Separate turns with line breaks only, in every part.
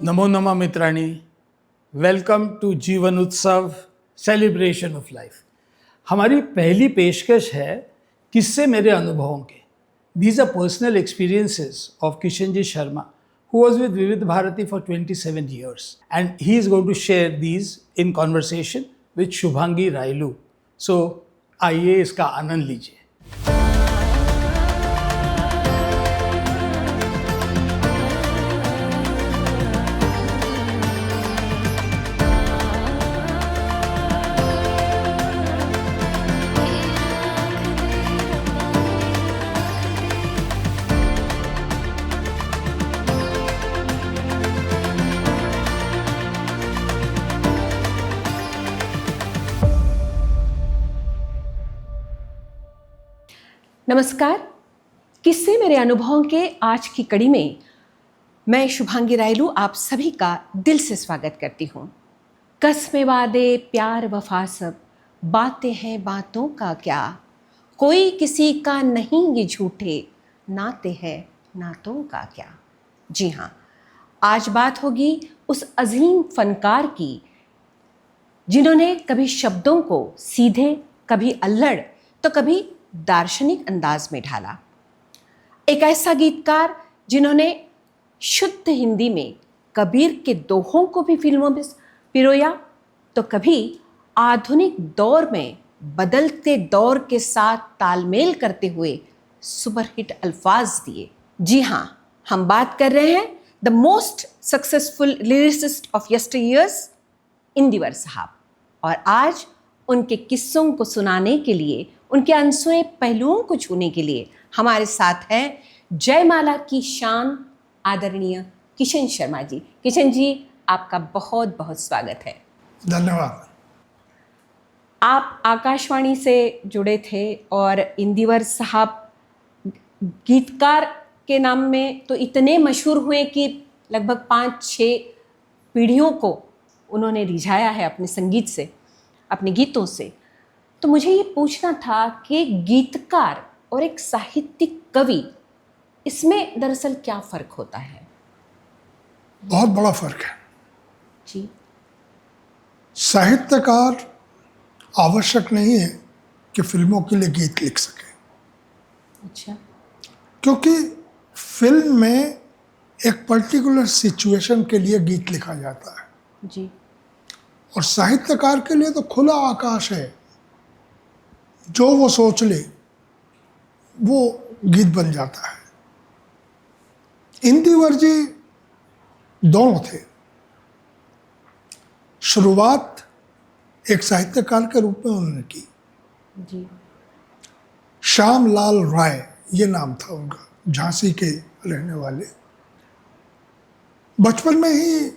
नमो नमः मित्राणी, welcome to जीवन उत्सव सेलिब्रेशन ऑफ लाइफ। हमारी पहली पेशकश है किस्से मेरे अनुभवों के। These are personal experiences of Kishan ji Sharma, who was with Vivid Bharati for 27 years, and he is going to share these in conversation with Shubhangi Rayalu. So आइए इसका आनंद लीजिए।
नमस्कार। किस्से मेरे अनुभवों के आज की कड़ी में मैं शुभांगी रायलू आप सभी का दिल से स्वागत करती हूँ। कसमें वादे प्यार वफा सब, बातें हैं बातों का क्या, कोई किसी का नहीं ये झूठे, नाते हैं नातों का क्या। जी हाँ, आज बात होगी उस अजीम फनकार की जिन्होंने कभी शब्दों को सीधे, कभी अल्लड़ तो कभी दार्शनिक अंदाज में ढाला। एक ऐसा गीतकार जिन्होंने शुद्ध हिंदी में कबीर के दोहों को भी फिल्मों में पिरोया, तो कभी आधुनिक दौर में बदलते दौर के साथ तालमेल करते हुए सुपरहिट अल्फाज दिए। जी हाँ, हम बात कर रहे हैं the most successful lyricist of yesteryears, Indeevar साहब। और आज उनके किस्सों को सुनाने के लिए, उनके अनसुने पहलुओं को छूने के लिए हमारे साथ हैं जयमाला की शान आदरणीय किशन शर्मा जी। किशन जी, आपका बहुत बहुत स्वागत है।
धन्यवाद।
आप आकाशवाणी से जुड़े थे और इंदिवर साहब गीतकार के नाम में तो इतने मशहूर हुए कि लगभग 5-6 पीढ़ियों को उन्होंने रिझाया है अपने संगीत से, अपने गीतों से। तो मुझे ये पूछना था कि गीतकार और एक साहित्यिक कवि, इसमें दरअसल क्या फ़र्क होता है?
बहुत बड़ा फर्क है
जी।
साहित्यकार आवश्यक नहीं है कि फिल्मों के लिए गीत लिख सके,
अच्छा।
क्योंकि फिल्म में एक पर्टिकुलर सिचुएशन के लिए गीत लिखा जाता है,
जी।
और साहित्यकार के लिए तो खुला आकाश है, जो वो सोच ले वो गीत बन जाता है। इंदिवर जी दोनों थे। शुरुआत एक साहित्यकार के रूप में उन्होंने की।
जी।
श्याम लाल राय ये नाम था उनका, झांसी के रहने वाले। बचपन में ही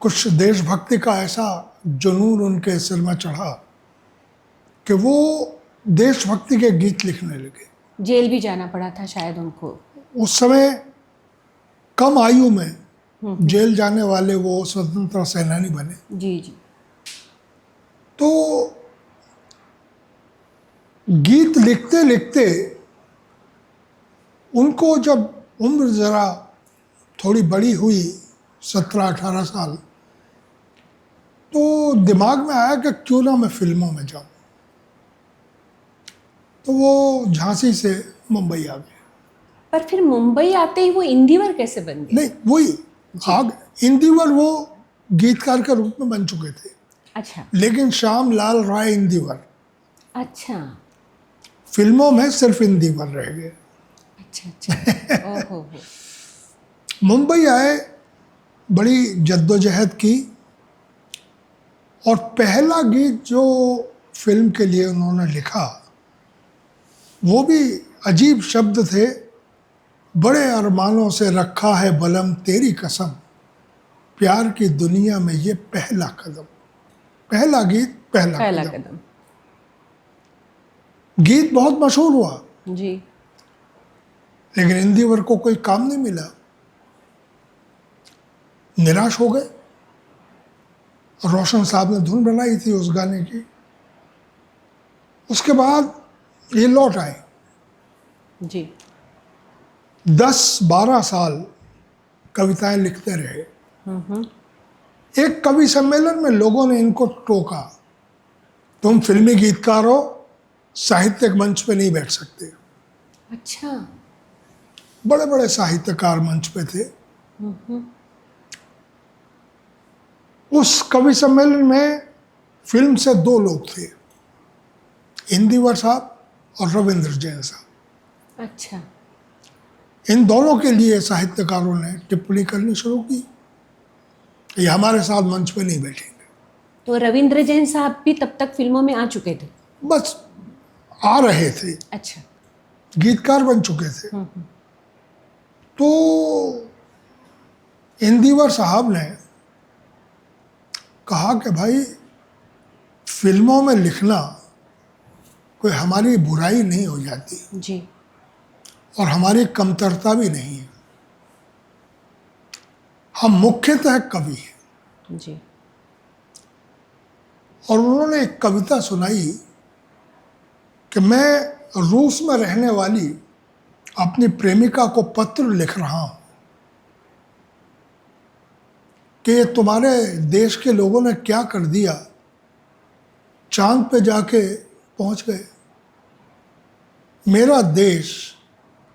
कुछ देशभक्ति का ऐसा जुनून उनके सिर में चढ़ा कि वो देशभक्ति के गीत लिखने लगे।
जेल भी जाना पड़ा था शायद उनको
उस समय। कम आयु में जेल जाने वाले वो स्वतंत्रता सेनानी बने।
जी जी।
तो गीत लिखते लिखते उनको जब उम्र जरा थोड़ी बड़ी हुई, 17-18 साल, तो दिमाग में आया कि क्यों ना मैं फिल्मों में जाऊं। तो वो झांसी से मुंबई आ गए।
पर फिर मुंबई आते ही वो इंदिवर कैसे बन गए?
नहीं, वही इंदिवर वो गीतकार के रूप में बन चुके थे।
अच्छा
लेकिन श्याम लाल राय इंदिवर
अच्छा
फिल्मों में सिर्फ इंदिवर रह गए।
अच्छा अच्छा। ओहो हो।
मुंबई आए, बड़ी जद्दोजहद की, और पहला गीत जो फिल्म के लिए उन्होंने लिखा वो भी अजीब शब्द थे। बड़े अरमानों से रखा है बलम तेरी कसम, प्यार की दुनिया में ये पहला कदम। पहला गीत, पहला कदम। गीत बहुत मशहूर हुआ
जी।
लेकिन इंदिवर को कोई काम नहीं मिला, निराश हो गए। रोशन साहब ने धुन बनाई थी उस गाने की। उसके बाद ये लौट आए।
जी।
10-12 साल कविताएं लिखते रहे। एक कवि सम्मेलन में लोगों ने इनको टोका, तुम फिल्मी गीतकार हो, साहित्यिक मंच पे नहीं बैठ सकते।
अच्छा।
बड़े बड़े साहित्यकार मंच पे थे। उस कवि सम्मेलन में फिल्म से 2 लोग थे, इंदिवर साहब और रविंद्र जैन साहब।
अच्छा।
इन दोनों के लिए साहित्यकारों ने टिप्पणी करनी शुरू की, ये हमारे साथ मंच पे नहीं बैठेंगे।
तो रविंद्र जैन साहब भी तब तक फिल्मों में आ चुके थे?
बस आ रहे थे,
अच्छा।
गीतकार बन चुके थे। तो इंदिवर साहब ने कहा कि भाई फिल्मों में लिखना कोई हमारी बुराई नहीं हो जाती
जी।
और हमारी कमतरता भी नहीं है, हम मुख्यतः कवि हैं।
जी।
और उन्होंने एक कविता सुनाई कि मैं रूस में रहने वाली अपनी प्रेमिका को पत्र लिख रहा हूं कि तुम्हारे देश के लोगों ने क्या कर दिया, चांद पे जाके पहुंच गए। मेरा देश,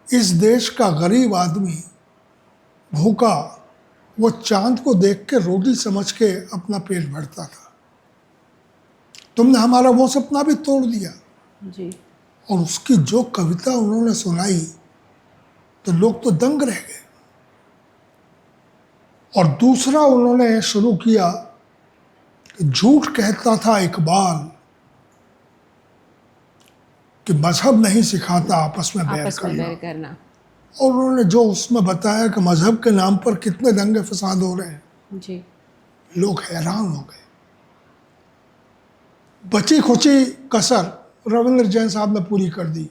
इस देश का गरीब आदमी भूखा, वो चांद को देख के रोटी समझ के अपना पेट भरता था। तुमने हमारा वो सपना भी तोड़ दिया।
जी।
और उसकी जो कविता उन्होंने सुनाई तो लोग तो दंग रह गए। और दूसरा उन्होंने शुरू किया कि झूठ कहता था इकबाल कि मजहब नहीं सिखाता आपस में बैर करना। और उन्होंने जो उसमें बताया कि मजहब के नाम पर कितने दंगे फसाद हो रहे हैं,
जी।
लोग हैरान हो गए। बची खुची कसर रविंद्र जैन साहब ने पूरी कर दी।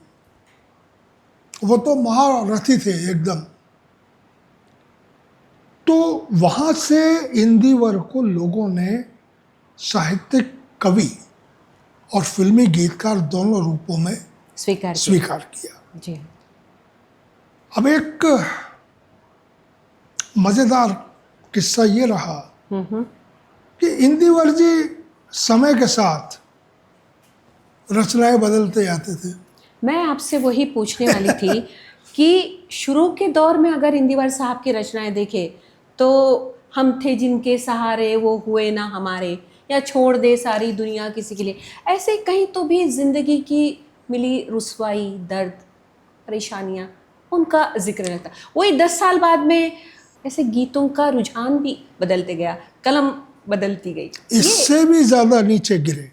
वो तो महारथी थे एकदम। तो वहां से इंदिवर को लोगों ने साहित्यिक कवि और फिल्मी गीतकार दोनों रूपों में स्वीकार किया।
जी।
अब एक मजेदार किस्सा ये रहा कि इंदिवर जी समय के साथ रचनाएं बदलते जाते थे।
मैं आपसे वही पूछने वाली थी कि शुरू के दौर में अगर इंदिवर साहब की रचनाएं देखें तो हम थे जिनके सहारे वो हुए ना हमारे, या छोड़ दे सारी दुनिया किसी के लिए, ऐसे कहीं तो भी जिंदगी की मिली रुसवाई, दर्द, परेशानियां, उनका जिक्र रहता। वही 10 साल बाद में ऐसे गीतों का रुझान भी बदलते गया, कलम बदलती गई।
इससे भी ज्यादा नीचे गिरे।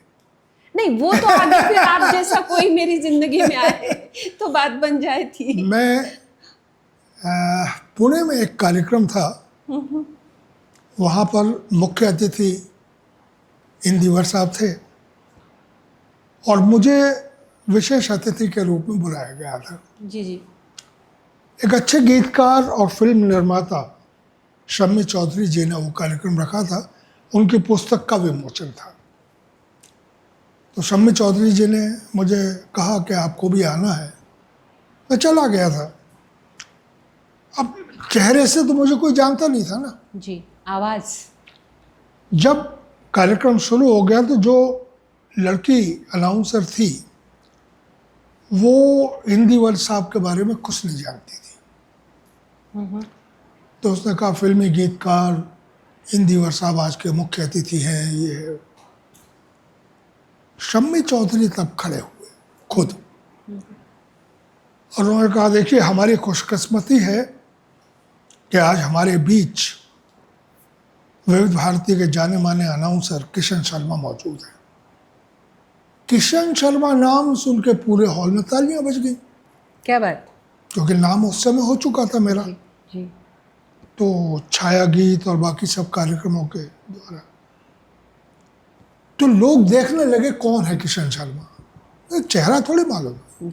नहीं, वो तो आगे फिर आप जैसा कोई मेरी जिंदगी में आए तो बात बन जाए थी।
मैं पुणे में एक कार्यक्रम था, वहाँ पर मुख्य अतिथि इंदिवर साहब थे और मुझे विशेष अतिथि के रूप में बुलाया गया था।
जी जी।
एक अच्छे गीतकार और फिल्म निर्माता शम्मी चौधरी जी ने वो कार्यक्रम रखा था, उनकी पुस्तक का विमोचन था। तो शम्मी चौधरी जी ने मुझे कहा कि आपको भी आना है। मैं चला गया था। अब चेहरे से तो मुझे कोई जानता नहीं था ना।
जी। आवाज़।
जब कार्यक्रम शुरू हो गया तो जो लड़की अनाउंसर थी वो इंदिवर साहब के बारे में कुछ नहीं जानती थी। तो उसने कहा फिल्मी गीतकार इंदिवर साहब आज के मुख्य अतिथि हैं, ये है। शम्मी चौधरी तब खड़े हुए खुद और उन्होंने कहा देखिए हमारी खुशकिस्मती है कि आज हमारे बीच विविध भारती के जाने माने अनाउंसर किशन शर्मा मौजूद है। किशन शर्मा नाम सुन के पूरे हॉल में तालियां बज गई।
क्या बात?
क्योंकि नाम उस समय हो चुका था मेरा।
जी।
तो छाया गीत और बाकी सब कार्यक्रमों के द्वारा तो लोग देखने लगे कौन है किशन शर्मा, चेहरा थोड़ी मालूम।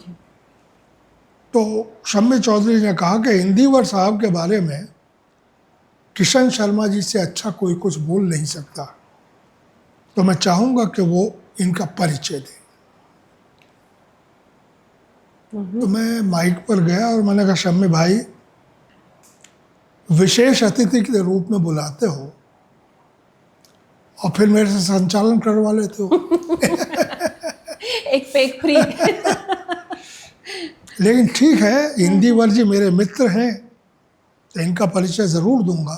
तो शम्मी चौधरी ने कहा कि इंदिवर साहब के बारे में किशन शर्मा जी से अच्छा कोई कुछ बोल नहीं सकता, तो मैं चाहूँगा कि वो इनका परिचय दें। तो मैं माइक पर गया और मैंने कहा शम्मी भाई, विशेष अतिथि के रूप में बुलाते हो और फिर मेरे से संचालन करवा लेते हो।
एक पेक फ्री।
लेकिन ठीक है, इंदिवर जी मेरे मित्र हैं तो इनका परिचय ज़रूर दूंगा,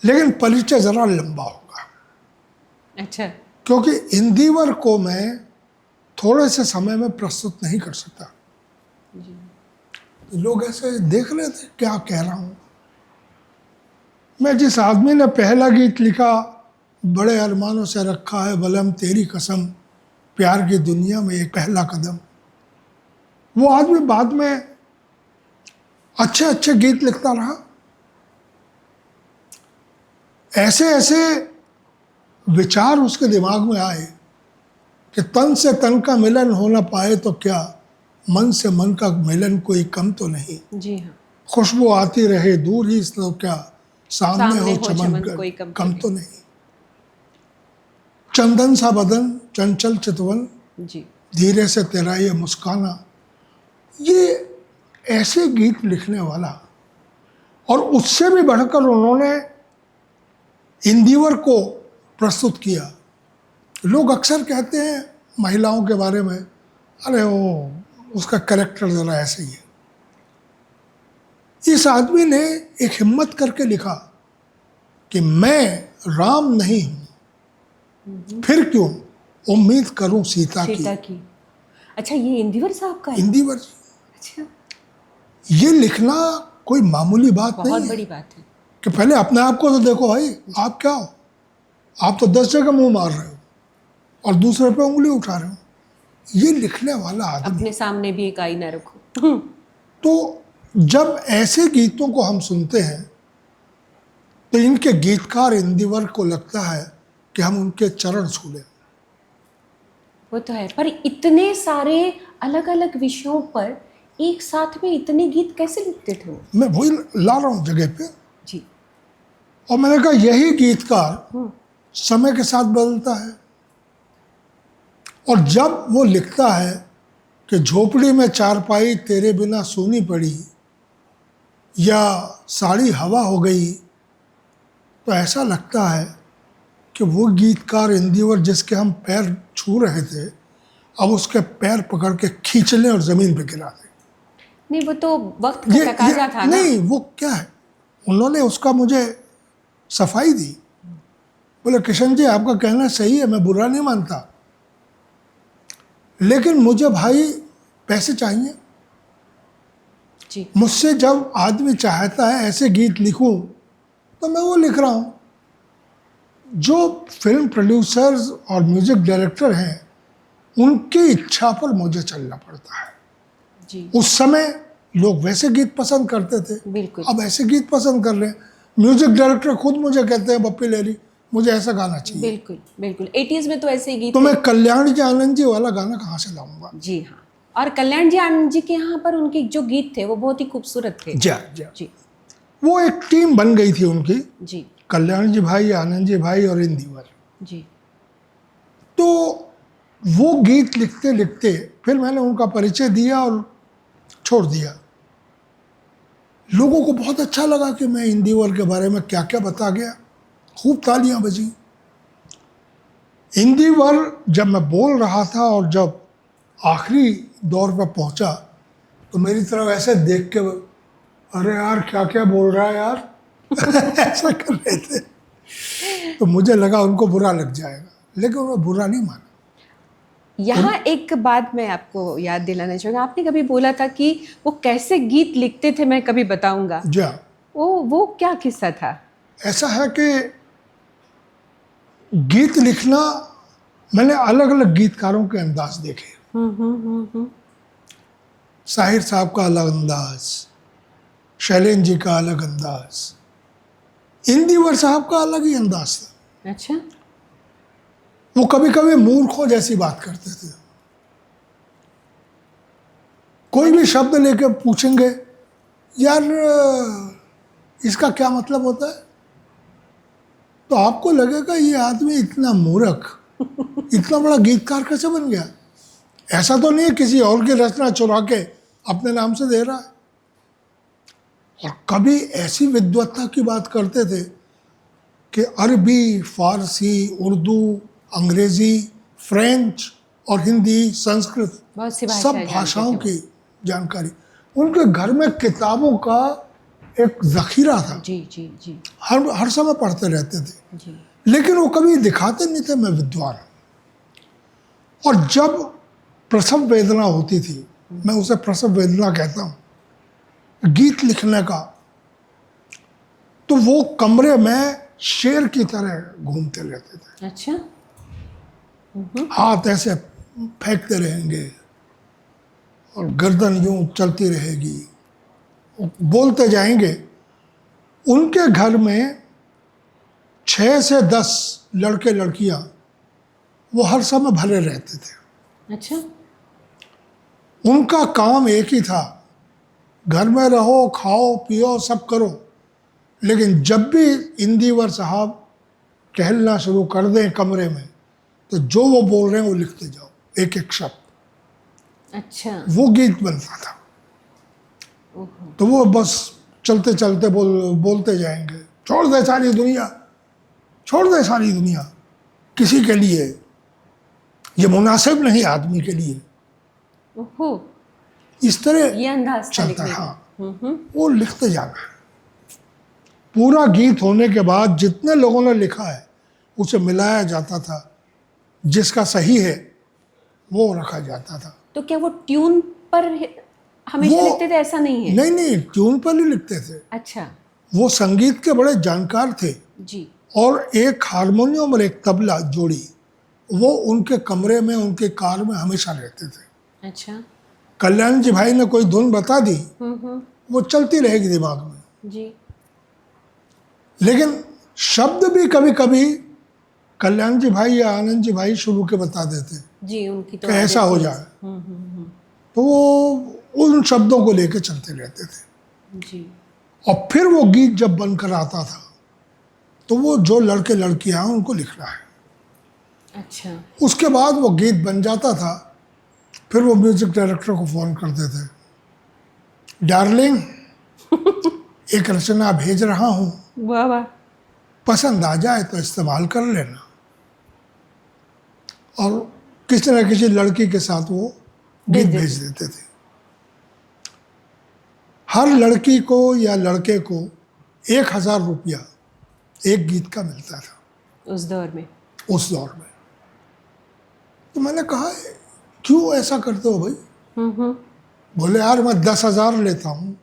लेकिन परिचय ज़रा लंबा होगा,
अच्छा,
क्योंकि इंदिवर को मैं थोड़े से समय में प्रस्तुत नहीं कर सकता। तो लोग ऐसे देख रहे थे क्या कह रहा हूँ मैं। जिस आदमी ने पहला गीत लिखा, बड़े अरमानों से रखा है बलम तेरी कसम, प्यार की दुनिया में एक पहला कदम, वो आदमी बाद में अच्छे अच्छे गीत लिखता रहा। ऐसे ऐसे विचार उसके दिमाग में आए कि तन से तन का मिलन हो ना पाए तो क्या, मन से मन का मिलन कोई कम तो नहीं।
जी हाँ,
खुशबू आती रहे दूर ही तो क्या, सामने हो
चमन
चमन
कोई
कम तो नहीं। चंदन सा बदन चंचल चितवन,
जी,
धीरे से तेरा ये मुस्काना, ये ऐसे गीत लिखने वाला। और उससे भी बढ़कर उन्होंने इंदिवर को प्रस्तुत किया। लोग अक्सर कहते हैं महिलाओं के बारे में, अरे वो उसका कैरेक्टर ज़रा ऐसे ही है। इस आदमी ने एक हिम्मत करके लिखा कि मैं राम नहीं हूं, फिर क्यों उम्मीद करूं सीता की।
अच्छा, ये इंदिवर साहब का है?
इंदिवर जी,
अच्छा,
ये लिखना कोई मामूली बात
बहुत
नहीं है
बड़ी बात है।
कि पहले अपने आप को तो देखो भाई, आप क्या हो। आप तो 10 जगह मुंह मार रहे हो और दूसरे पे उंगली उठा रहे हो। ये लिखने वाला आदमी।
अपने सामने भी एक आईना रखो।
तो जब ऐसे गीतों को हम सुनते हैं तो इनके गीतकार इंदिवर को लगता है कि हम उनके चरण छू लें।
वो तो है, पर इतने सारे अलग अलग विषयों पर एक साथ में इतने गीत कैसे लिखते थे वो?
मैं वही ला रहा हूँ जगह पे।
जी,
और मैंने कहा यही गीतकार समय के साथ बदलता है। और जब वो लिखता है कि झोपड़ी में चारपाई तेरे बिना सोनी पड़ी, या साड़ी हवा हो गई, तो ऐसा लगता है कि वो गीतकार इंदिवर जिसके हम पैर छू रहे थे, अब उसके पैर पकड़ के खींच लें और ज़मीन पे गिरा दें।
नहीं, वो तो वक्त का तकाजा था ना।
नहीं, वो क्या है, उन्होंने उसका मुझे सफाई दी। बोले किशन जी आपका कहना सही है, मैं बुरा नहीं मानता, लेकिन मुझे भाई पैसे चाहिए।
जी,
मुझसे जब आदमी चाहता है ऐसे गीत लिखूं तो मैं वो लिख रहा हूं। जो फिल्म प्रोड्यूसर्स और म्यूजिक डायरेक्टर हैं उनकी इच्छा पर मुझे चलना पड़ता है।
जी,
उस समय लोग वैसे गीत पसंद करते थे,
बिल्कुल,
अब ऐसे गीत पसंद कर रहे हैं। म्यूजिक डायरेक्टर खुद मुझे कहते हैं बप्पी लहरी मुझे ऐसा गाना चाहिए।
बिल्कुल, बिल्कुल। 80s में तो ऐसे ही गीत
तो मैं कल्याण जी आनंद जी वाला गाना कहाँ से लाऊंगा।
जी हाँ, और कल्याण जी आनंद जी के यहाँ पर उनके जो गीत थे वो बहुत ही खूबसूरत थे।
जा जा
जी,
वो एक टीम बन गई थी उनकी,
जी,
कल्याण जी भाई, आनंद जी भाई और इंदिवर।
जी,
तो वो गीत लिखते लिखते फिर मैंने उनका परिचय दिया और छोड़ दिया। लोगों को बहुत अच्छा लगा कि मैं इंदिवर के बारे में क्या क्या बता गया, खूब तालियां बजी। इंदिवर जब मैं बोल रहा था और जब आखिरी दौर पर पहुंचा तो मेरी तरफ ऐसे देख के, अरे यार क्या क्या बोल रहा है यार ऐसा कर रहे थे। तो मुझे लगा उनको बुरा लग जाएगा, लेकिन उन्हें बुरा नहीं माना।
यहाँ एक बात मैं आपको याद दिलाना चाहूँगा। आपने कभी बोला था कि वो कैसे गीत लिखते थे मैं कभी बताऊंगा।
जा
वो क्या किस्सा था?
ऐसा है कि गीत लिखना, मैंने अलग अलग गीतकारों के अंदाज देखे। साहिर साहब का अलग अंदाज, शैलेंद्र जी का अलग अंदाज, इंदिवर साहब का अलग ही अंदाज था।
अच्छा,
वो कभी कभी मूर्खों जैसी बात करते थे। कोई भी शब्द लेके पूछेंगे, यार इसका क्या मतलब होता है, तो आपको लगेगा ये आदमी इतना मूर्ख, इतना बड़ा गीतकार कैसे बन गया। ऐसा तो नहीं किसी और की रचना चुरा के अपने नाम से दे रहा है। और कभी ऐसी विद्वत्ता की बात करते थे कि अरबी, फारसी, उर्दू, अंग्रेजी, फ्रेंच और हिंदी, संस्कृत,
बहुत सी
सब
भाषाएं जानते
भाषाओं
थे वो।
की जानकारी। उनके घर में किताबों का एक जखीरा था,
जी जी जी
हर समय पढ़ते रहते थे।
जी।
लेकिन वो कभी दिखाते नहीं थे मैं विद्वान हूं। और जब प्रसव वेदना होती थी, मैं उसे प्रसव वेदना कहता हूं, गीत लिखने का, तो वो कमरे में शेर की तरह घूमते रहते थे।
अच्छा।
हाथ ऐसे फेंकते रहेंगे और गर्दन यूं चलती रहेगी, बोलते जाएंगे। उनके घर में 6 से 10 लड़के लड़कियां वो हर समय भरे रहते थे।
अच्छा।
उनका काम एक ही था, घर में रहो, खाओ पियो सब करो, लेकिन जब भी इंदिवर साहब टहलना शुरू कर दें कमरे में, तो जो वो बोल रहे हैं वो लिखते जाओ, एक एक शब्द।
अच्छा।
वो गीत बनता था।
ओहो।
तो वो बस चलते चलते बोलते जाएंगे, छोड़ दे सारी दुनिया, छोड़ दे सारी दुनिया, किसी के लिए ये मुनासिब नहीं, आदमी के लिए।
ओहो।
इस तरह
ये अंदाज था
चलता
लिखने
है।
का।
हाँ, वो लिखते जाना है। पूरा गीत होने के बाद जितने लोगों ने लिखा है उसे मिलाया जाता था, जिसका सही है वो रखा जाता था।
तो क्या वो ट्यून पर हमेशा
वो-
लिखते थे, ऐसा नहीं है?
नहीं नहीं, ट्यून पर ही लिखते थे।
अच्छा।
वो संगीत के बड़े जानकार थे।
जी।
और एक हारमोनियम और एक तबला जोड़ी, वो उनके कमरे में, उनके कार में हमेशा रहते थे।
अच्छा।
कल्याण जी भाई ने कोई धुन बता दी,
हम्म।
वो चलती रहेगी दिमाग में।
जी।
लेकिन शब्द भी कभी कभी कल्याण जी भाई या आनंद जी भाई शुरू के बता देते
जी, उनकी तो
कि ऐसा
आदत
हो
थी।
जाए, तो वो उन शब्दों को लेके चलते रहते थे।
जी।
और फिर वो गीत जब बनकर आता था, तो वो जो लड़के लड़कियां हैं उनको लिखना है।
अच्छा।
उसके बाद वो गीत बन जाता था। फिर वो म्यूजिक डायरेक्टर को फ़ोन करते थे, डार्लिंग एक रचना भेज रहा हूँ,
वाह वाह।
पसंद आ जाए तो इस्तेमाल कर लेना। और किसी न किसी लड़की के साथ वो गीत
भेज
भेज देते थे। हर लड़की को या लड़के को 1000 रुपया एक गीत का मिलता था
उस दौर में।
उस दौर में। तो मैंने कहा क्यों ऐसा करते हो भाई? बोले यार मैं 10,000 लेता हूँ,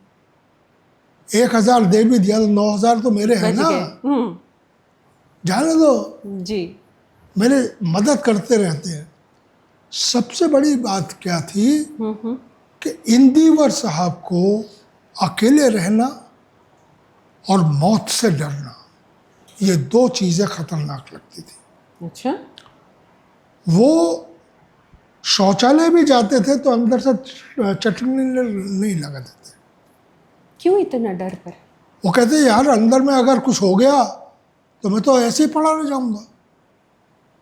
1000 दे भी दिया तो 9,000 तो मेरे हैं
बच
ना,
गए।
जाने दो,
जी।
मेरे मदद करते रहते हैं। सबसे बड़ी बात क्या थी कि इंदिवर साहब को अकेले रहना और मौत से डरना, ये 2 चीज़ें खतरनाक लगती थी।
अच्छा।
वो शौचालय भी जाते थे तो अंदर से चटनी नहीं लगाते थे।
क्यों इतना डर पर?
वो कहते यार अंदर में अगर कुछ हो गया तो मैं तो ऐसे ही पड़ा रह जाऊंगा,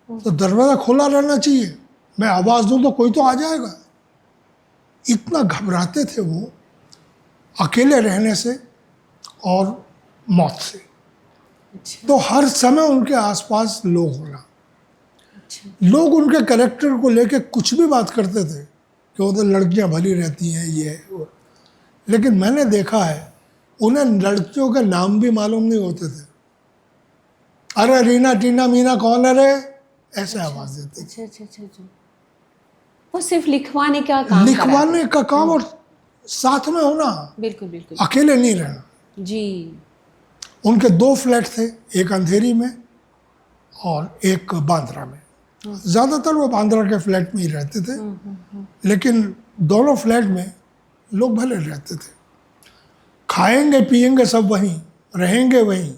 तो दरवाज़ा खुला रहना चाहिए, मैं आवाज़ दूं तो कोई तो आ जाएगा। इतना घबराते थे वो अकेले रहने से और मौत से।
अच्छा।
तो हर समय उनके आसपास लोग होना।
अच्छा।
लोग उनके कैरेक्टर को लेके कुछ भी बात करते थे कि वो तो लड़कियां भली रहती हैं, ये है, वो। लेकिन मैंने देखा है उन्हें लड़कियों के नाम भी मालूम नहीं होते थे। अरे रीना टीना मीना कौन है रे, ऐसे आवाज देते थे।
अच्छा अच्छा अच्छा अच्छा। वो सिर्फ लिखवाने का काम
लिखवाने का काम और साथ में होना,
बिल्कुल बिल्कुल।
अकेले नहीं रहना।
जी।
उनके 2 फ्लैट थे, एक अंधेरी में और एक बांद्रा में। ज़्यादातर वो बांद्रा के फ्लैट में ही रहते थे, लेकिन दोनों फ्लैट में लोग भले रहते थे। खाएंगे पिएंगे सब वहीं, रहेंगे वहीं।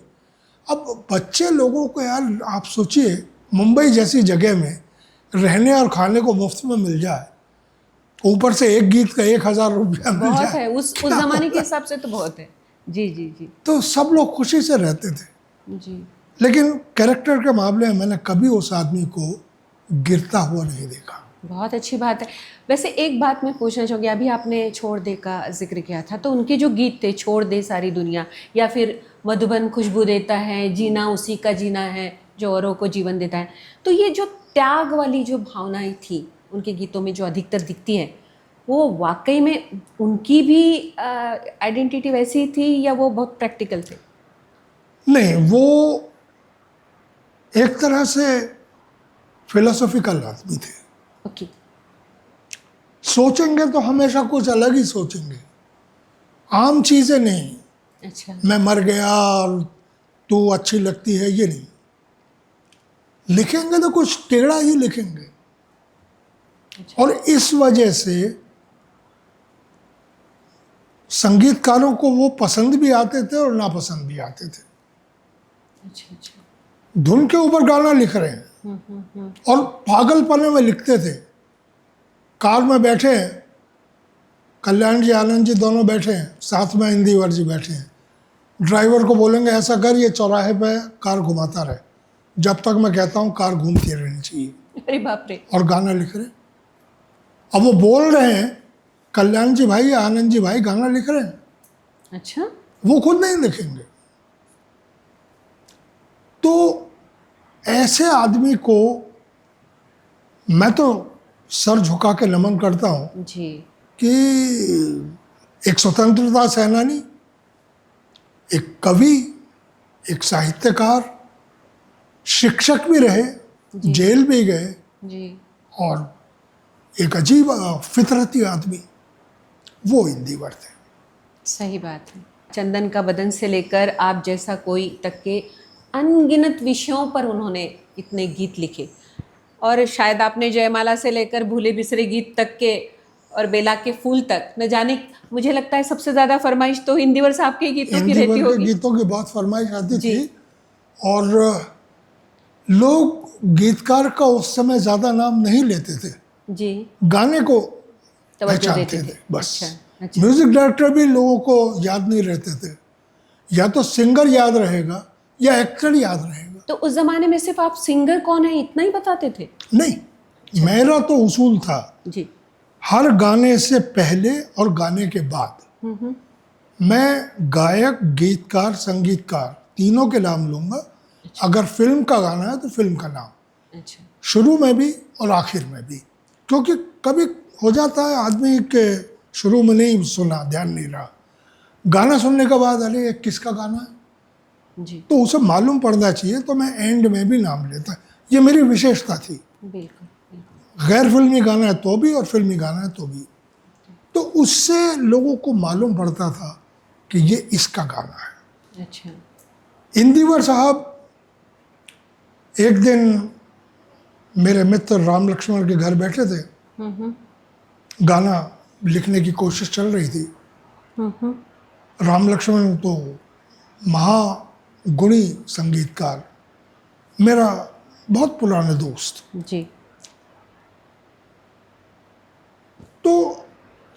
अब बच्चे लोगों को यार आप सोचिए, मुंबई जैसी जगह में रहने और खाने को मुफ्त में मिल जाए, ऊपर से एक गीत का 1000 रुपया मिल
बहुत
जाए,
है, उस जमाने के हिसाब से तो बहुत है। जी जी जी
तो सब लोग खुशी से रहते थे।
जी।
लेकिन कैरेक्टर के मामले में मैंने कभी उस आदमी को गिरता हुआ नहीं देखा।
बहुत अच्छी बात है। वैसे एक बात मैं पूछना चाहूँगी, अभी आपने छोड़ दे का जिक्र किया था, तो उनके जो गीत थे, छोड़ दे सारी दुनिया, या फिर मधुबन खुशबू देता है, जीना उसी का जीना है जो औरों को जीवन देता है, तो ये जो त्याग वाली जो भावनाएं थी उनके गीतों में जो अधिकतर दिखती हैं, वो वाकई में उनकी भी आइडेंटिटी वैसी थी या वो बहुत प्रैक्टिकल थे?
नहीं, वो एक तरह से फिलोसॉफिकल आदमी थे।
ओके।
सोचेंगे तो हमेशा कुछ अलग ही सोचेंगे, आम चीजें नहीं।
अच्छा।
मैं मर गया और तू अच्छी लगती है, ये नहीं। लिखेंगे तो कुछ टेढ़ा ही लिखेंगे।
अच्छा।
और इस वजह से संगीतकारों को वो पसंद भी आते थे और नापसंद भी आते थे।
अच्छा अच्छा।
धुन के ऊपर गाना लिख रहे हैं और पागलपने में लिखते थे। कार में बैठे हैं, कल्याण जी आनंद जी दोनों बैठे हैं, साथ में इंदिवर जी बैठे हैं। ड्राइवर को बोलेंगे ऐसा कर, ये चौराहे पे कार घुमाता रहे जब तक मैं कहता हूँ कार घूमती रहनी चाहिए।
अरे बाप रे।
और गाना लिख रहे हैं। अब वो बोल रहे हैं, कल्याण जी भाई आनंद जी भाई गाना लिख रहे हैं,
अच्छा।
वो खुद नहीं लिखेंगे। तो ऐसे आदमी को मैं तो सर झुका के नमन करता हूं
जी।
कि एक स्वतंत्रता सेनानी, एक कवि, एक साहित्यकार, शिक्षक भी रहे, जेल भी गए,
जी।
और एक अजीब फितरती आदमी, वो इंदिवर थे।
सही बात है। चंदन का बदन से लेकर आप जैसा कोई तक के अनगिनत विषयों पर उन्होंने इतने गीत लिखे, और शायद आपने जयमाला से लेकर भूले बिसरे गीत तक के और बेला के फूल तक, न जाने, मुझे लगता है सबसे ज़्यादा फरमाइश तो इंदिवर साहब के गीतों की रहती
इंदिवर के
होगी।
गीतों की बहुत फरमाइश आती थी। और लोग गीतकार का उस समय ज़्यादा नाम नहीं लेते थे,
जी।
गाने को
तवज्जो
पहचानते
देते
थे बस।
अच्छा अच्छा।
म्यूजिक डायरेक्टर भी लोगों को याद नहीं रहते थे, या तो सिंगर याद रहेगा या एक्टर याद रहेगा।
तो उस जमाने में सिर्फ आप सिंगर कौन है इतना ही बताते थे?
नहीं, मेरा तो उसूल था
जी।
हर गाने से पहले और गाने के बाद मैं गायक, गीतकार, संगीतकार तीनों के नाम लूंगा। अगर फिल्म का गाना है तो फिल्म का नाम
अच्छा।
शुरू में भी और आखिर में भी, क्योंकि कभी हो जाता है आदमी के शुरू में नहीं सुना, ध्यान नहीं रहा, गाना सुनने के बाद अरे ये किसका गाना है,
जी।
तो उसे मालूम पड़ना चाहिए, तो मैं एंड में भी नाम लेता। ये मेरी विशेषता थी।
बिल्कुल बिल्कुल।
गैर फिल्मी गाना है तो भी और फिल्मी गाना है तो भी, तो उससे लोगों को मालूम पड़ता था कि ये इसका गाना है।
अच्छा।
इंदिवर साहब एक दिन मेरे मित्र राम लक्ष्मण के घर बैठे थे, गाना लिखने की कोशिश चल रही थी। राम लक्ष्मण तो महागुणी संगीतकार, मेरा बहुत पुराने दोस्त।
जी।
तो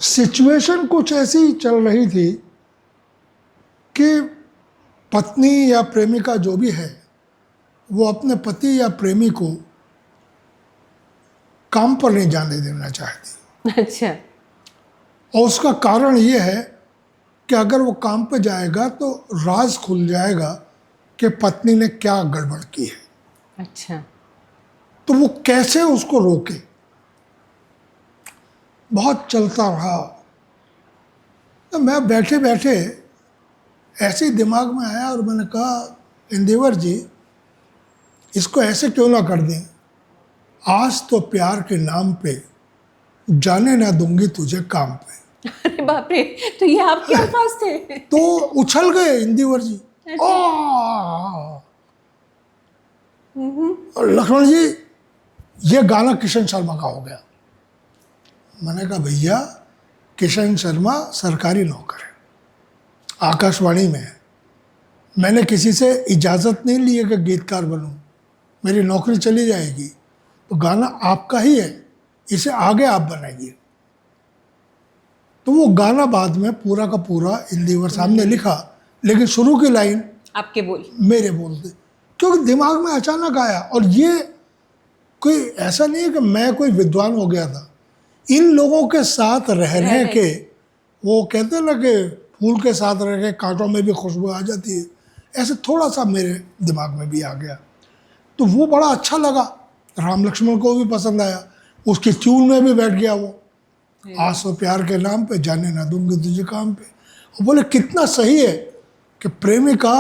सिचुएशन कुछ ऐसी चल रही थी कि पत्नी या प्रेमिका जो भी है वो अपने पति या प्रेमी को काम पर नहीं जाने देना चाहती।
अच्छा।
और उसका कारण ये है कि अगर वो काम पर जाएगा तो राज खुल जाएगा कि पत्नी ने क्या गड़बड़ की है।
अच्छा।
तो वो कैसे उसको रोके, बहुत चलता रहा। तो मैं बैठे बैठे ऐसे ही दिमाग में आया और मैंने कहा इंदिवर जी, इसको ऐसे क्यों ना कर दें, आज तो प्यार के नाम पे जाने ना दूंगी तुझे काम पे।
अरे बाप रे, तो ये आपके अल्फाज थे?
तो उछल गए इंदिवर जी। और लक्ष्मण जी, ये गाना किशन शर्मा का हो गया। मैंने कहा भैया, किशन शर्मा सरकारी नौकर है, आकाशवाणी में है, मैंने किसी से इजाज़त नहीं ली है कि गीतकार बनूं, मेरी नौकरी चली जाएगी, तो गाना आपका ही है, इसे आगे आप बनाइए। तो वो गाना बाद में पूरा का पूरा इंदिवर साहब ने लिखा, लेकिन शुरू की लाइन
आपके बोल?
मेरे बोल थे, क्योंकि दिमाग में अचानक आया। और ये कोई ऐसा नहीं है कि मैं कोई विद्वान हो गया था, इन लोगों के साथ रह के, वो कहते हैं ना कि फूल के साथ रह के कांटों में भी खुशबू आ जाती है, ऐसे थोड़ा सा मेरे दिमाग में भी आ गया। तो वो बड़ा अच्छा लगा, राम लक्ष्मण को भी पसंद आया, उसकी ट्यून में भी बैठ गया वो, आस और प्यार के नाम पे जाने ना दूंगी तुझे काम पे। वो बोले कितना सही है कि प्रेमिका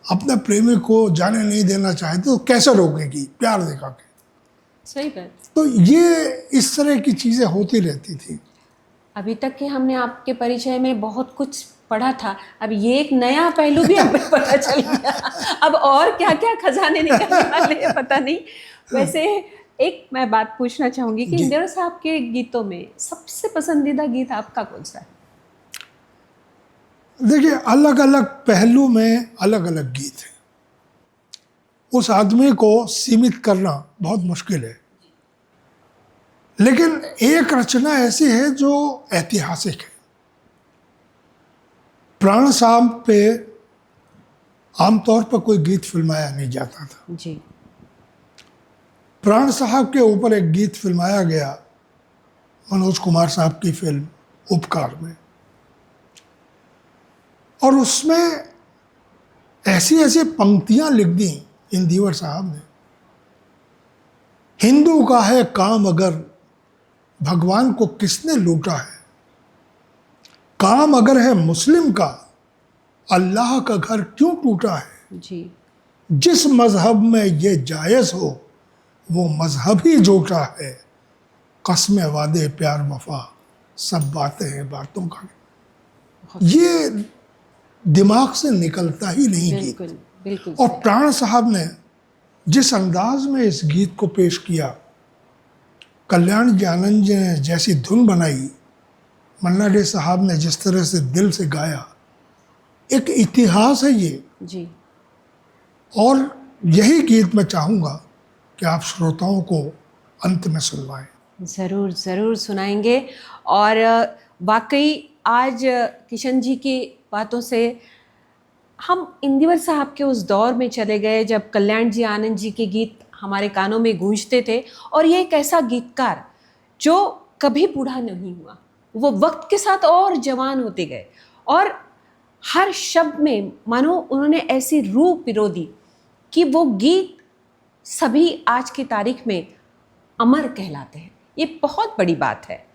अपने प्रेमी को जाने नहीं देना चाहती तो कैसे रोकेगी प्यार दिखा के।
सही बात।
तो ये इस तरह की चीज़ें होती रहती थी।
अभी तक के हमने आपके परिचय में बहुत कुछ पढ़ा था, अब ये एक नया पहलू भी हमें पता चल गया। अब और क्या क्या खजाने निकलने वाले हैं पता नहीं। वैसे एक मैं बात पूछना चाहूँगी कि इंदिरा साहब के गीतों में सबसे पसंदीदा गीत आपका कौन सा है?
देखिए, अलग अलग पहलू में अलग अलग गीत हैं, उस आदमी को सीमित करना बहुत मुश्किल है। लेकिन एक रचना ऐसी है जो ऐतिहासिक है। प्राण साहब पे आमतौर पर कोई गीत फिल्माया नहीं जाता था
जी।
प्राण साहब के ऊपर एक गीत फिल्माया गया मनोज कुमार साहब की फिल्म उपकार में, और उसमें ऐसी ऐसी पंक्तियां लिख दी इंदिवर साहब ने, हिंदू का है काम अगर भगवान को किसने लूटा है, काम अगर है मुस्लिम का अल्लाह का घर क्यों टूटा है,
जी।
जिस मजहब में ये जायज़ हो वो मजहब ही झूठा है, कसमें वादे प्यार वफा सब बातें हैं बातों का। ये दिमाग से निकलता ही नहीं गीत।
बिल्कुल बिल्कुल।
और प्राण साहब ने जिस अंदाज में इस गीत को पेश किया, कल्याण जी आनंद जी ने जैसी धुन बनाई, मन्ना डे साहब ने जिस तरह से दिल से गाया, एक इतिहास है ये।
जी।
और यही गीत मैं चाहूँगा कि आप श्रोताओं को अंत में सुनवाएं।
ज़रूर ज़रूर सुनाएंगे। और वाकई आज किशन जी की बातों से हम इंदिवर साहब के उस दौर में चले गए जब कल्याण जी आनंद जी के गीत हमारे कानों में गूंजते थे। और ये एक ऐसा गीतकार जो कभी बूढ़ा नहीं हुआ, वो वक्त के साथ और जवान होते गए, और हर शब्द में मानो उन्होंने ऐसी रूह पिरो दी कि वो गीत सभी आज की तारीख में अमर कहलाते हैं। ये बहुत बड़ी बात है।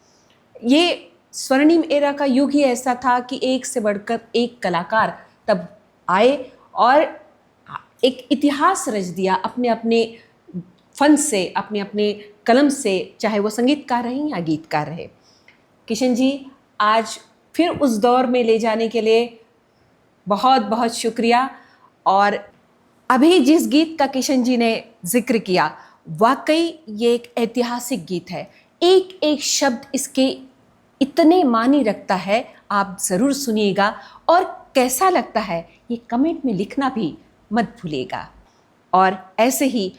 ये स्वर्णिम एरा का युग ही ऐसा था कि एक से बढ़कर एक कलाकार तब आए और एक इतिहास रच दिया अपने अपने फन से, अपने अपने कलम से, चाहे वो संगीतकार रहे या गीतकार रहे। किशन जी, आज फिर उस दौर में ले जाने के लिए बहुत बहुत शुक्रिया। और अभी जिस गीत का किशन जी ने जिक्र किया, वाकई ये एक ऐतिहासिक गीत है। एक एक शब्द इसके इतने मानी रखता है, आप ज़रूर सुनिएगा और कैसा लगता है ये कमेंट में लिखना भी मत भूलिएगा। और ऐसे ही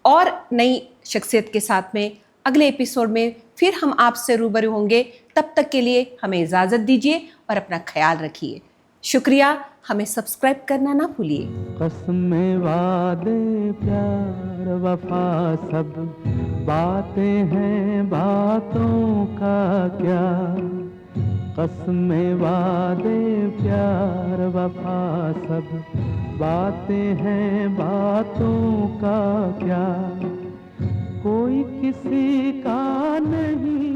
और नई शख्सियत के साथ में अगले एपिसोड में फिर हम आपसे रूबरू होंगे। तब तक के लिए हमें इजाज़त दीजिए और अपना ख्याल रखिए। शुक्रिया। हमें सब्सक्राइब करना ना भूलिए।
कसमें वादे प्यार वफा सब बातें हैं बातों का क्या, कसमें वादे प्यार वफा सब बातें हैं बातों का क्या, कोई किसी का नहीं